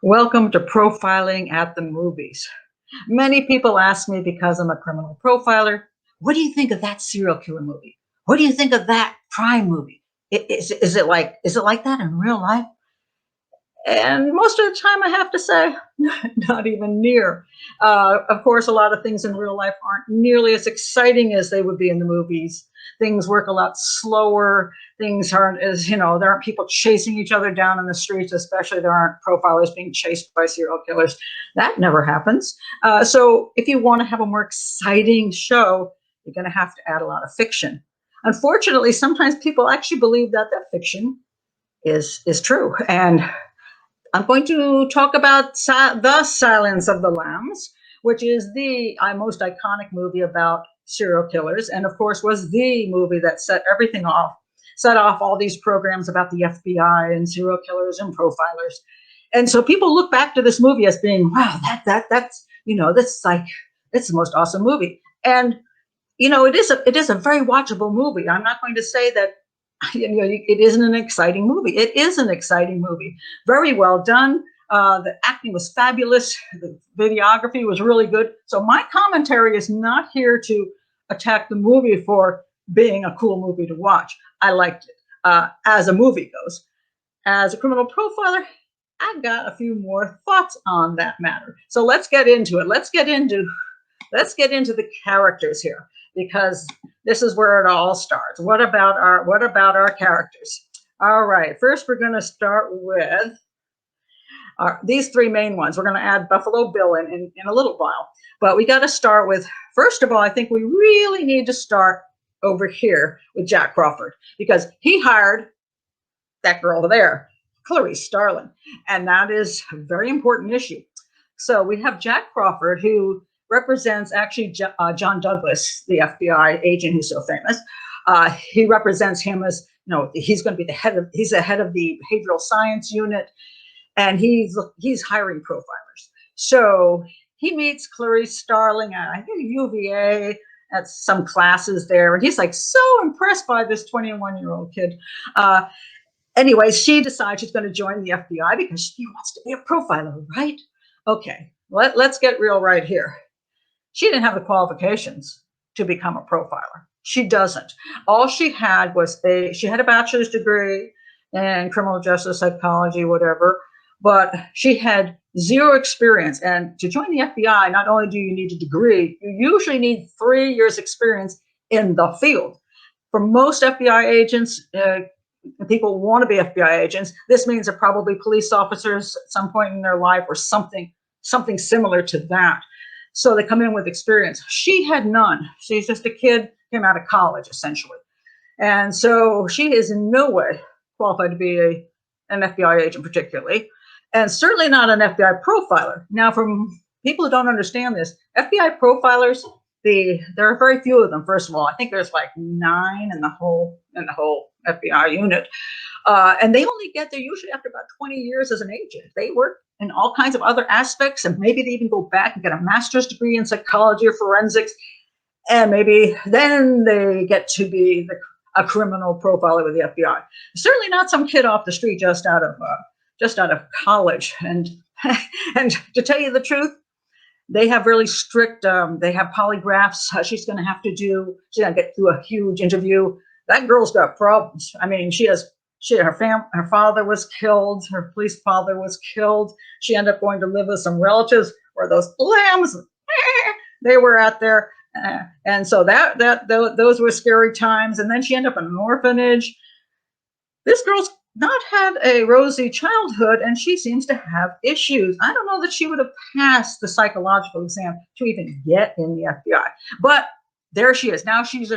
Welcome to Profiling at the Movies. Many people ask me, because I'm a criminal profiler, what do you think of that serial killer movie? What do you think of that crime movie? Is it like that in real life? And most of the time, I have to say, not even near. Of course, a lot of things in real life aren't nearly as exciting as they would be in the movies. Things work a lot slower. Things aren't as, there aren't people chasing each other down in the streets, especially there aren't profilers being chased by serial killers. That never happens. So if you want to have a more exciting show, you're going to have to add a lot of fiction. Unfortunately, sometimes people actually believe that that fiction is true. And I'm going to talk about The Silence of the Lambs, which is the most iconic movie about serial killers, and of course was the movie that set off all these programs about the FBI and serial killers and profilers. And so people look back to this movie as being, wow, that's that's like it's the most awesome movie. And it is a very watchable movie. I'm not going to say that it isn't an exciting movie. It is an exciting movie. Very well done. The acting was fabulous. The videography was really good. So my commentary is not here to attack the movie for being a cool movie to watch. I liked it as a movie goes. As a criminal profiler, I got a few more thoughts on that matter. So let's get into it. Let's get into the characters here, because this is where it all starts. What about our characters? All right, first we're going to start with these three main ones. We're going to add Buffalo Bill in a little while, but we got to start with, first of all, I think we really need to start over here with Jack Crawford, because he hired that girl there, Clarice Starling, and that is a very important issue. So we have Jack Crawford, who represents actually John Douglas, the FBI agent who's so famous. He represents him as, he's going to be he's the head of the behavioral science unit, and he's hiring profilers. So he meets Clarice Starling at, I think, UVA at some classes there, and he's like so impressed by this 21-year-old kid. Anyway, she decides she's going to join the FBI because she wants to be a profiler, right? Okay, let's get real right here. She didn't have the qualifications to become a profiler. She doesn't. All she had was she had a bachelor's degree in criminal justice psychology, whatever, but she had zero experience. And to join the FBI, not only do you need a degree, you usually need 3 years experience in the field. For most FBI agents, people want to be FBI agents. This means they're probably police officers at some point in their life or something similar to that. So they come in with experience. She had none. She's just a kid, came out of college, essentially. And so she is in no way qualified to be an FBI agent particularly, and certainly not an FBI profiler. Now, from people who don't understand this, FBI profilers, there are very few of them, first of all. I think there's like 9 in the whole FBI unit. And they only get there usually after about 20 years as an agent. They work in all kinds of other aspects, and maybe they even go back and get a master's degree in psychology or forensics, and maybe then they get to be a criminal profiler with the FBI. Certainly not some kid off the street just out of college. And and to tell you the truth, they have really strict. They have polygraphs. She's going to get through a huge interview. That girl's got problems. I mean, her father was killed. Her police father was killed. She ended up going to live with some relatives where those lambs, they were out there. And so those were scary times. And then she ended up in an orphanage. This girl's not had a rosy childhood, and she seems to have issues. I don't know that she would have passed the psychological exam to even get in the FBI. But there she is. Now she's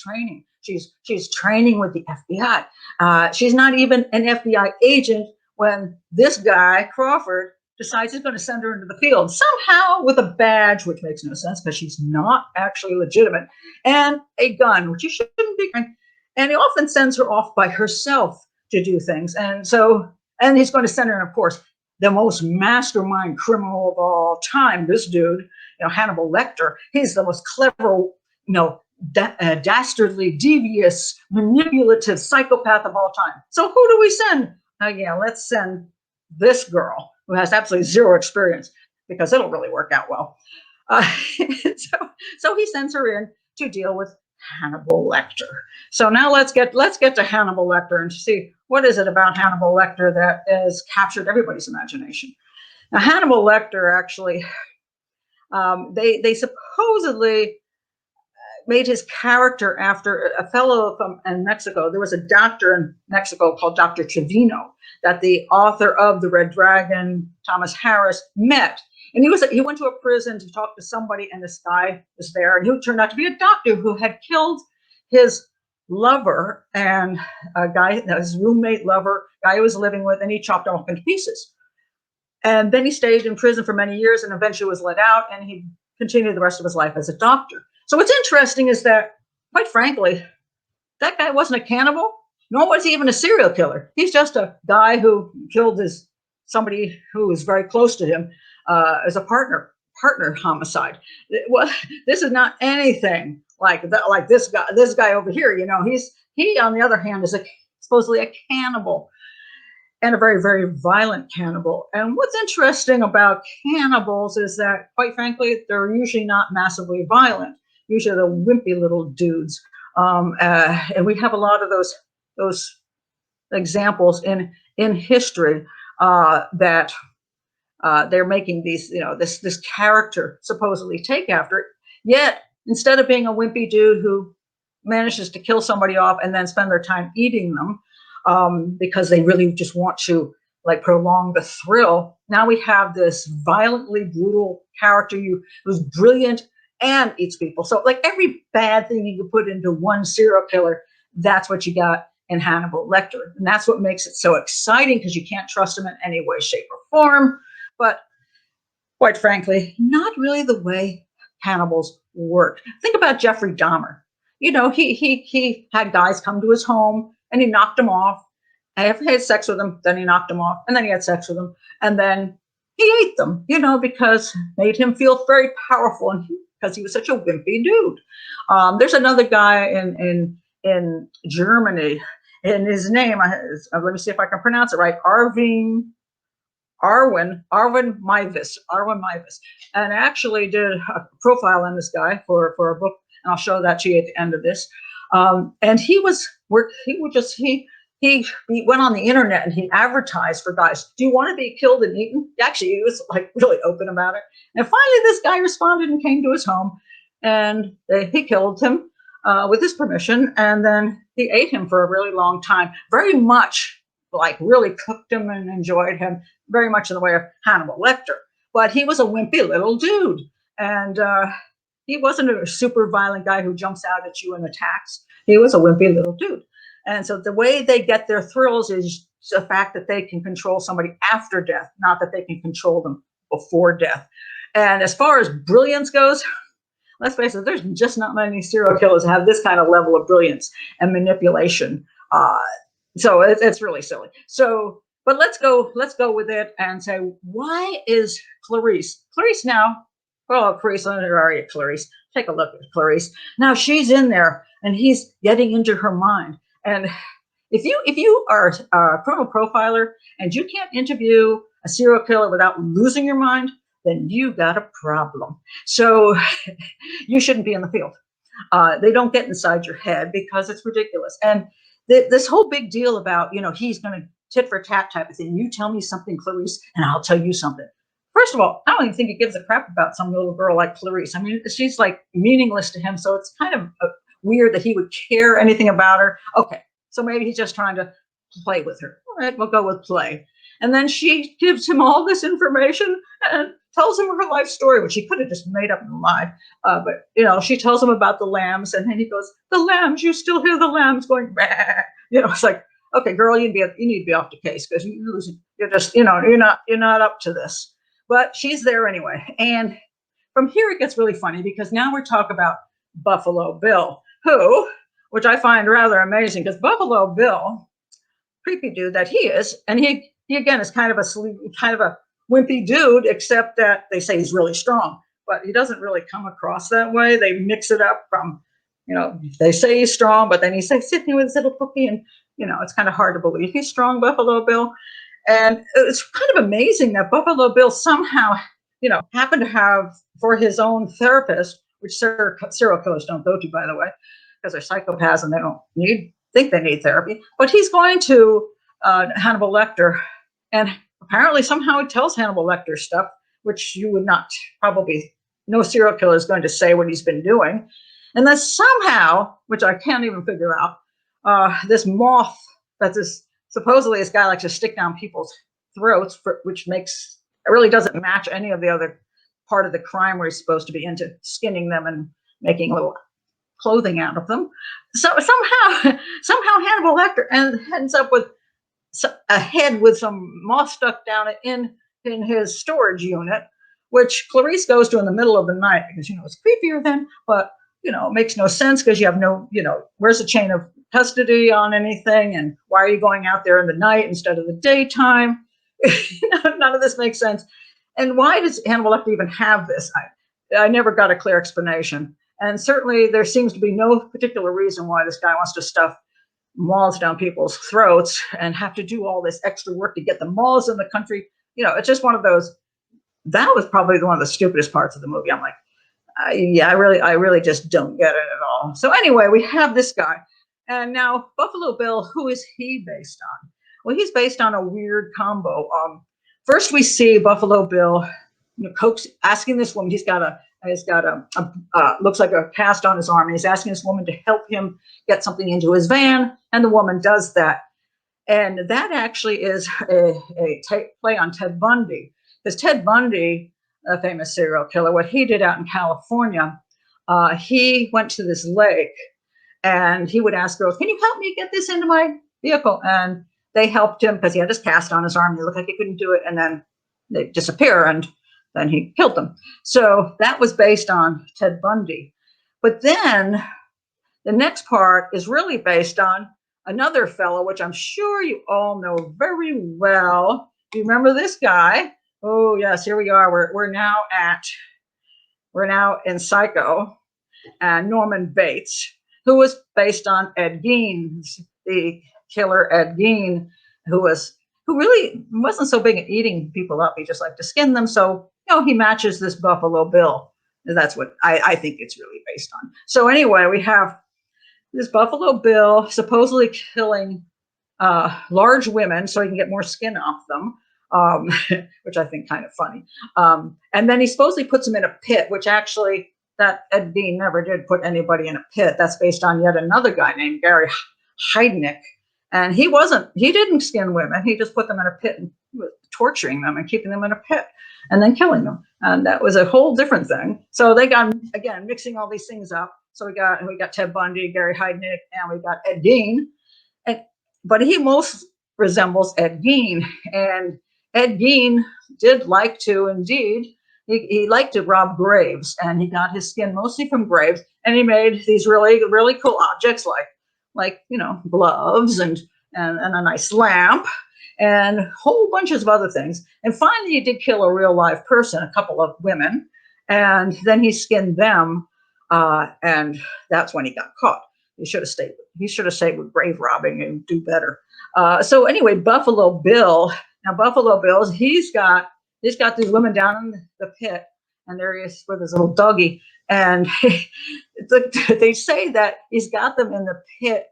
training. She's training with the FBI. She's not even an FBI agent when this guy, Crawford, decides he's going to send her into the field, somehow with a badge, which makes no sense because she's not actually legitimate, and a gun, which you shouldn't be. And he often sends her off by herself to do things. And he's going to send her in, of course, the most mastermind criminal of all time, this dude, Hannibal Lecter. He's the most clever, dastardly, devious, manipulative psychopath of all time. So who do we send? Let's send this girl, who has absolutely zero experience because it'll really work out well. Uh, so he sends her in to deal with Hannibal Lecter. So now let's get to Hannibal Lecter and see what is it about Hannibal Lecter that has captured everybody's imagination. Now, Hannibal Lecter actually, they supposedly made his character after a fellow from in Mexico. There was a doctor in Mexico called Dr. Trevino that the author of The Red Dragon, Thomas Harris, met. And he went to a prison to talk to somebody, and this guy was there, and he turned out to be a doctor who had killed his lover and a guy, his roommate lover, guy he was living with, and he chopped him up into pieces. And then he stayed in prison for many years and eventually was let out, and he continued the rest of his life as a doctor. So what's interesting is that, quite frankly, that guy wasn't a cannibal, nor was he even a serial killer. He's just a guy who killed somebody who was very close to him as a partner homicide. Well, this is not anything like that, like this guy over here. You know, he on the other hand is supposedly a cannibal, and a very, very violent cannibal. And what's interesting about cannibals is that, quite frankly, they're usually not massively violent. Usually they're wimpy little dudes. And we have a lot of those examples in history that they're making these, this character supposedly take after it. Yet, instead of being a wimpy dude who manages to kill somebody off and then spend their time eating them, because they really just want to like prolong the thrill. Now we have this violently brutal character who's brilliant and eats people. So like every bad thing you could put into one serial killer, that's what you got in Hannibal Lecter. And that's what makes it so exciting, because you can't trust him in any way, shape, or form. But quite frankly, not really the way cannibals work. Think about Jeffrey Dahmer. You know, he had guys come to his home and he knocked them off. And after he had sex with them, then he knocked them off, and then he had sex with them, and then he ate them, because it made him feel very powerful, and because he was such a wimpy dude. There's another guy in Germany, and his name, let me see if I can pronounce it right, Arwin Meiwes, and I actually did a profile on this guy for a book, and I'll show that to you at the end of this. And he went on the internet and he advertised for guys. Do you want to be killed and eaten? Actually, he was like really open about it. And finally, this guy responded and came to his home, and he killed him with his permission, and then he ate him for a really long time. Very much like really cooked him and enjoyed him, very much in the way of Hannibal Lecter. But he was a wimpy little dude, and he wasn't a super violent guy who jumps out at you and attacks. He was a wimpy little dude. And so the way they get their thrills is the fact that they can control somebody after death, not that they can control them before death. And as far as brilliance goes, let's face it, there's just not many serial killers that have this kind of level of brilliance and manipulation. So it's really silly. So, but let's go with it and say, why is Clarice now? Oh, Clarice, where are you, Clarice? Take a look at Clarice. Now she's in there, and he's getting into her mind. And if you are a criminal profiler and you can't interview a serial killer without losing your mind, then you got a problem. So you shouldn't be in the field. They don't get inside your head because it's ridiculous. And this whole big deal about, he's going to tit for tat type of thing. You tell me something, Clarice, and I'll tell you something. First of all, I don't even think he gives a crap about some little girl like Clarice. I mean, she's like meaningless to him. So it's kind of weird that he would care anything about her. Okay, so maybe he's just trying to play with her. All right, we'll go with play. And then she gives him all this information and tells him her life story, which she could have just made up and lied. But, she tells him about the lambs, and then he goes, the lambs, you still hear the lambs going, bah. It's like, okay, girl, you need to be off the case, because you're just, you're not up to this. But she's there anyway. And from here, it gets really funny, because now we're talking about Buffalo Bill, which I find rather amazing, because Buffalo Bill, creepy dude that he is, and he again is kind of a wimpy dude, except that they say he's really strong, but he doesn't really come across that way. They mix it up from, they say he's strong, but then he's like sitting with his little cookie, and it's kind of hard to believe he's strong, Buffalo Bill. And it's kind of amazing that Buffalo Bill somehow, happened to have for his own therapist, which serial killers don't go to, by the way, because they're psychopaths and they don't think they need therapy. But he's going to Hannibal Lecter, and apparently somehow he tells Hannibal Lecter stuff, which you would not probably, no serial killer is going to say what he's been doing. And then somehow, which I can't even figure out, this moth that supposedly this guy likes to stick down people's throats, which makes it really doesn't match any of the other part of the crime where he's supposed to be into skinning them and making little clothing out of them. So somehow Hannibal Lecter ends up with a head with some moth stuck down it in his storage unit, which Clarice goes to in the middle of the night because it's creepier then, but it makes no sense because you have no, where's the chain of custody on anything, and why are you going out there in the night instead of the daytime? None of this makes sense. And why does Hannibal Lecter even have this? I never got a clear explanation. And certainly there seems to be no particular reason why this guy wants to stuff moths down people's throats and have to do all this extra work to get the moths in the country. It's just one of those. That was probably one of the stupidest parts of the movie. I'm like, I really just don't get it at all. So anyway, we have this guy. And now Buffalo Bill, who is he based on? Well, he's based on a weird combo. First, we see Buffalo Bill, asking this woman. He's got a looks like a cast on his arm, and he's asking this woman to help him get something into his van, and the woman does that. And that actually is a play on Ted Bundy, because Ted Bundy, a famous serial killer, what he did out in California, he went to this lake, and he would ask girls, "Can you help me get this into my vehicle?" And they helped him because he had this cast on his arm. He looked like he couldn't do it, and then they disappear, and then he killed them. So that was based on Ted Bundy. But then the next part is really based on another fellow, which I'm sure you all know very well. Do you remember this guy? Oh yes, here we are. We're now in Psycho, and Norman Bates, who was based on Ed Gein, the killer Ed Gein, who really wasn't so big at eating people up. He just liked to skin them. So, he matches this Buffalo Bill. That's what I think it's really based on. So anyway, we have this Buffalo Bill supposedly killing large women so he can get more skin off them, which I think kind of funny. And then he supposedly puts them in a pit, which actually that Ed Gein never did put anybody in a pit. That's based on yet another guy named Gary Heidnik. And he didn't skin women. He just put them in a pit and was torturing them and keeping them in a pit and then killing them. And that was a whole different thing. So they got, again, mixing all these things up. So we got Ted Bundy, Gary Heidnik, and we got Ed Gein. But he most resembles Ed Gein. And Ed Gein did like to, indeed, he liked to rob graves. And he got his skin mostly from graves. And he made these really, really cool objects like gloves and a nice lamp and whole bunches of other things. And finally, he did kill a real live person, a couple of women, and then he skinned them, and that's when he got caught. He should have stayed with grave robbing and do better. So anyway, Buffalo Bill. Now Buffalo Bill, he's got these women down in the pit, and there he is with his little doggy. And they say that he's got them in the pit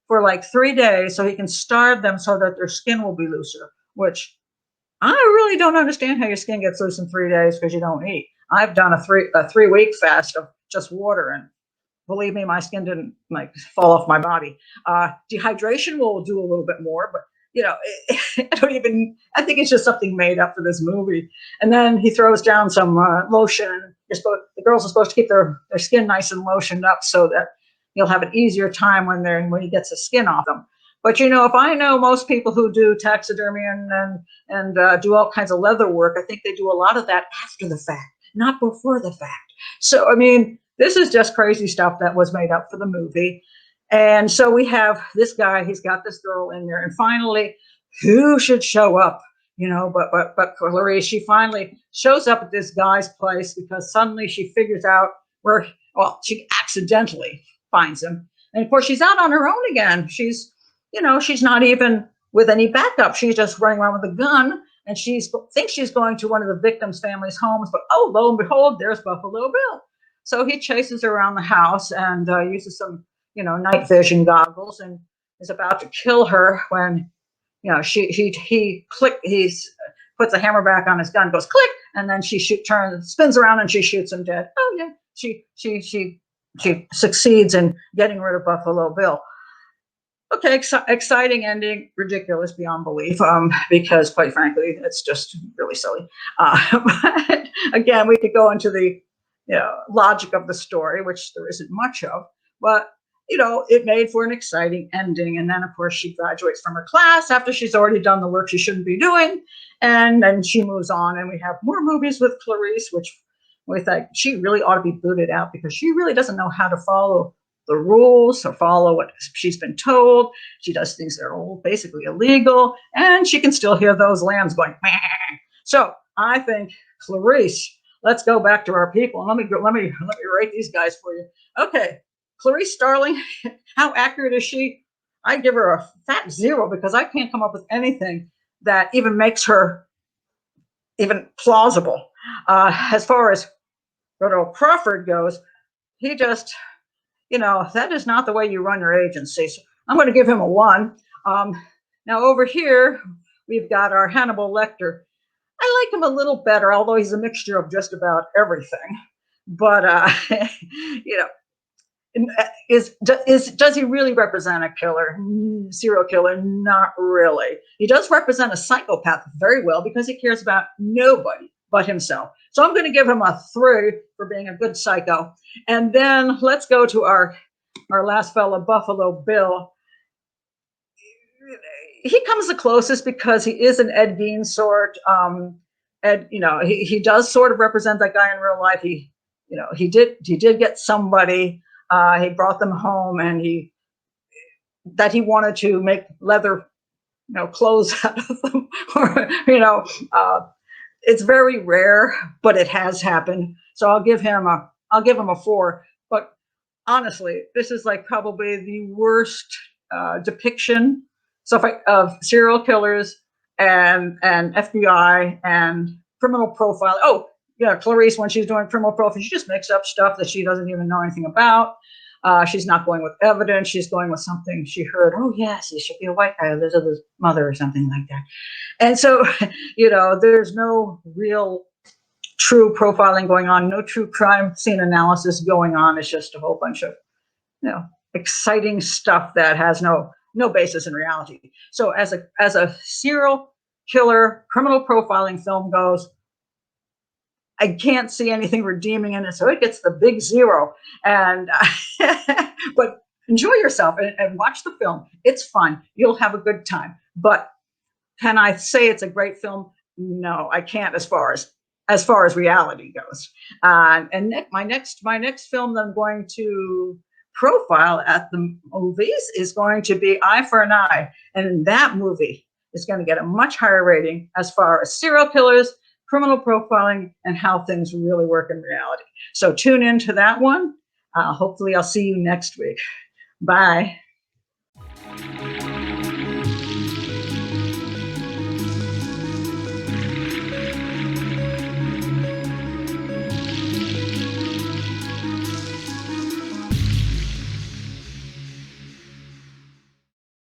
for like 3 days so he can starve them so that their skin will be looser, which I really don't understand how your skin gets loose in 3 days because you don't eat. I've done a 3-week fast of just water, and believe me, my skin didn't fall off my body. Dehydration will do a little bit more, but I think it's just something made up for this movie. And then he throws down some lotion. The girls are supposed to keep their skin nice and lotioned up so that you'll have an easier time when he gets the skin off them. But if I know most people who do taxidermy and do all kinds of leather work, I think they do a lot of that after the fact, not before the fact. So I mean, this is just crazy stuff that was made up for the movie. And so we have this guy, he's got this girl in there, and finally, who should show up? But Clarice, she finally shows up at this guy's place because suddenly she figures out she accidentally finds him. And of course, she's out on her own again. She's not even with any backup. She's just running around with a gun, and she thinks she's going to one of the victims' family's homes, but oh, lo and behold, there's Buffalo Bill. So he chases her around the house and uses some, night vision goggles, and is about to kill her when, he puts a hammer back on his gun, goes click, and then she turns, spins around, and she shoots him dead. Oh yeah, she succeeds in getting rid of Buffalo Bill. Okay, exciting ending, ridiculous beyond belief, because quite frankly, it's just really silly. But again, we could go into the logic of the story, which there isn't much of, but it made for an exciting ending. And then, of course, she graduates from her class after she's already done the work she shouldn't be doing, and then she moves on, and we have more movies with Clarice, which we think she really ought to be booted out because she really doesn't know how to follow the rules or follow what she's been told. She does things that are all basically illegal, and she can still hear those lambs going. Meh. So I think Clarice. Let's go back to our people, and let me rate these guys for you. Okay, Clarice Starling. How accurate is she? I give her a fat 0 because I can't come up with anything that even makes her even plausible. As far as Crawford goes, he just. That is not the way you run your agency. So I'm going to give him a 1. Now over here, we've got our Hannibal Lecter. I like him a little better, although he's a mixture of just about everything. But, does he really represent a killer, serial killer? Not really. He does represent a psychopath very well because he cares about nobody but himself. So I'm going to give him a 3 for being a good psycho. And then let's go to our last fellow, Buffalo Bill. He comes the closest because he is an Ed Gein sort. Ed, he does sort of represent that guy in real life. He did get somebody. He brought them home, and he wanted to make leather, clothes out of them, or it's very rare, but it has happened. So I'll give him a 4. But honestly, this is like probably the worst depiction of serial killers and FBI and criminal profile. Oh, yeah, Clarice, when she's doing criminal profile, she just makes up stuff that she doesn't even know anything about. She's not going with evidence. She's going with something she heard. Oh, yes, he should be a white guy. There's his mother or something like that. And so, there's no real true profiling going on, no true crime scene analysis going on. It's just a whole bunch of, exciting stuff that has no basis in reality. So as a serial killer criminal profiling film goes, I can't see anything redeeming in it, so it gets the big 0. And but enjoy yourself and watch the film. It's fun. You'll have a good time. But can I say it's a great film? No, I can't. As far as reality goes. And my next film that I'm going to profile at the movies is going to be Eye for an Eye, and that movie is going to get a much higher rating as far as serial killers, criminal profiling, and how things really work in reality. So tune into that one. Hopefully I'll see you next week. Bye.